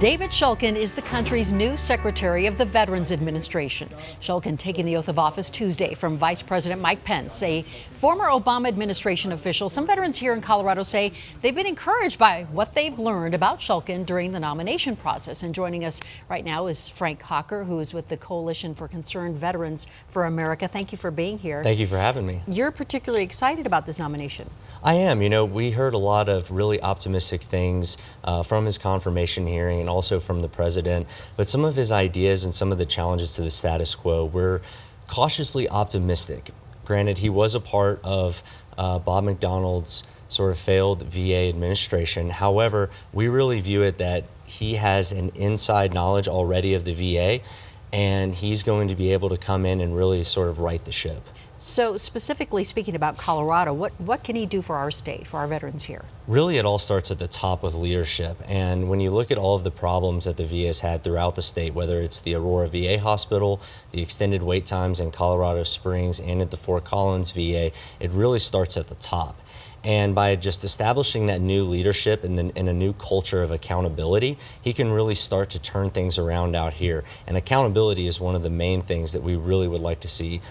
David Shulkin is the country's new Secretary of the Veterans Administration. Shulkin taking the oath of office Tuesday from Vice President Mike Pence, a former Obama administration official. Some veterans here in Colorado say they've been encouraged by what they've learned about Shulkin during the nomination process. And joining us right now is Frank Hocker, who is with the Coalition for Concerned Veterans for America. Thank you for being here. Thank you for having me. You're particularly excited about this nomination. I am. You know, we heard a lot of really optimistic things from his confirmation hearing and also from the president, but some of his ideas and some of the challenges to the status quo were cautiously optimistic. Granted, he was a part of Bob McDonald's sort of failed VA administration. However, we really view it that he has an inside knowledge already of the VA, and he's going to be able to come in and really sort of right the ship. So specifically speaking about Colorado, what can he do for our state, for our veterans here? Really, it all starts at the top with leadership. And when you look at all of the problems that the VA has had throughout the state, whether it's the Aurora VA Hospital, the extended wait times in Colorado Springs, and at the Fort Collins VA, it really starts at the top. And by just establishing that new leadership and a new culture of accountability, he can really start to turn things around out here. And accountability is one of the main things that we really would like to see,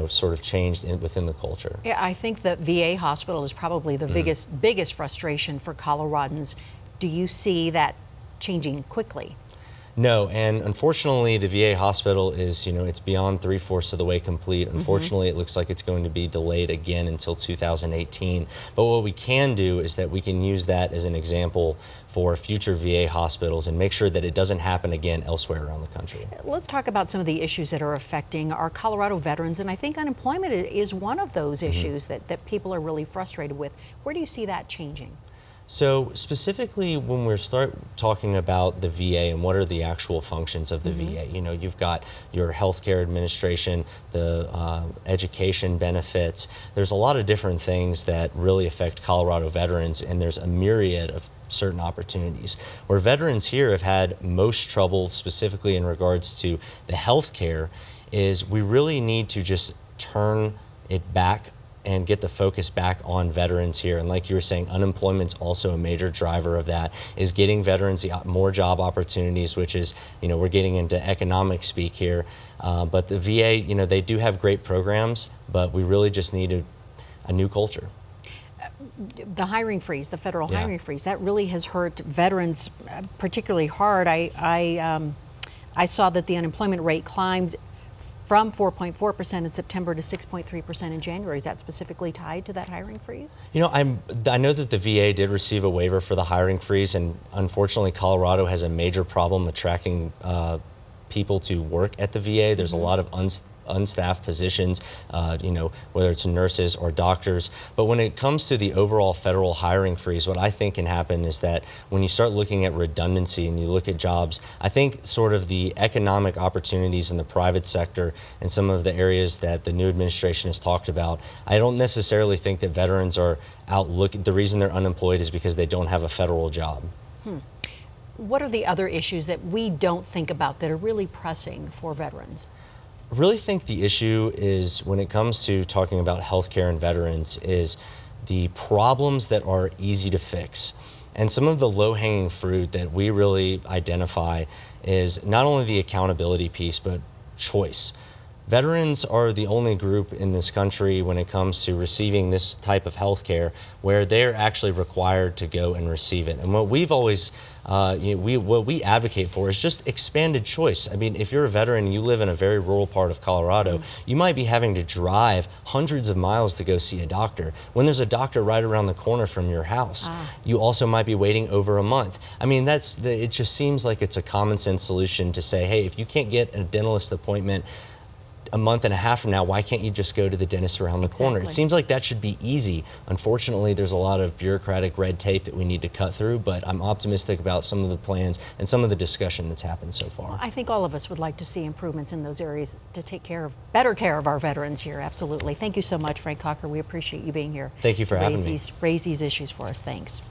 sort of changed within the culture. Yeah, I think the VA hospital is probably the biggest frustration for Coloradans. Do you see that changing quickly? No, and unfortunately the VA hospital is, it's beyond 3/4 of the way complete. Unfortunately, it looks like it's going to be delayed again until 2018. But what we can do is that we can use that as an example for future VA hospitals and make sure that it doesn't happen again elsewhere around the country. Let's talk about some of the issues that are affecting our Colorado veterans, and I think unemployment is one of those issues that people are really frustrated with. Where do you see that changing? So specifically when we start talking about the VA and what are the actual functions of the VA, you've got your healthcare administration, the education benefits. There's a lot of different things that really affect Colorado veterans, and there's a myriad of certain opportunities. Where veterans here have had most trouble specifically in regards to the healthcare is we really need to just turn it back and get the focus back on veterans here. And like you were saying, unemployment's also a major driver of that, is getting veterans more job opportunities, which is, we're getting into economic speak here. But the VA, they do have great programs, but we really just need a new culture. The hiring freeze, the federal hiring freeze, that really has hurt veterans particularly hard. I saw that the unemployment rate climbed from 4.4% in September to 6.3% in January. Is that specifically tied to that hiring freeze? I know that the VA did receive a waiver for the hiring freeze, and unfortunately Colorado has a major problem attracting people to work at the VA. There's a lot of unstaffed positions, whether it's nurses or doctors. But when it comes to the overall federal hiring freeze, what I think can happen is that when you start looking at redundancy and you look at jobs, I think sort of the economic opportunities in the private sector and some of the areas that the new administration has talked about, I don't necessarily think that veterans are out looking. The reason they're unemployed is because they don't have a federal job. What are the other issues that we don't think about that are really pressing for veterans? I really think the issue is, when it comes to talking about healthcare and veterans, is the problems that are easy to fix. And some of the low-hanging fruit that we really identify is not only the accountability piece, but choice. Veterans are the only group in this country when it comes to receiving this type of health care where they're actually required to go and receive it. And what we've always, what we advocate for is just expanded choice. I mean, if you're a veteran and you live in a very rural part of Colorado, you might be having to drive hundreds of miles to go see a doctor. When there's a doctor right around the corner from your house, you also might be waiting over a month. I mean, it just seems like it's a common sense solution to say, hey, if you can't get a dentalist appointment a month and a half from now, why can't you just go to the dentist around the corner? It seems like that should be easy. Unfortunately, there's a lot of bureaucratic red tape that we need to cut through, but I'm optimistic about some of the plans and some of the discussion that's happened so far. Well, I think all of us would like to see improvements in those areas to take better care of our veterans here. Absolutely. Thank you so much, Frank Hocker. We appreciate you being here. Thank you for having me. Raise these issues for us. Thanks.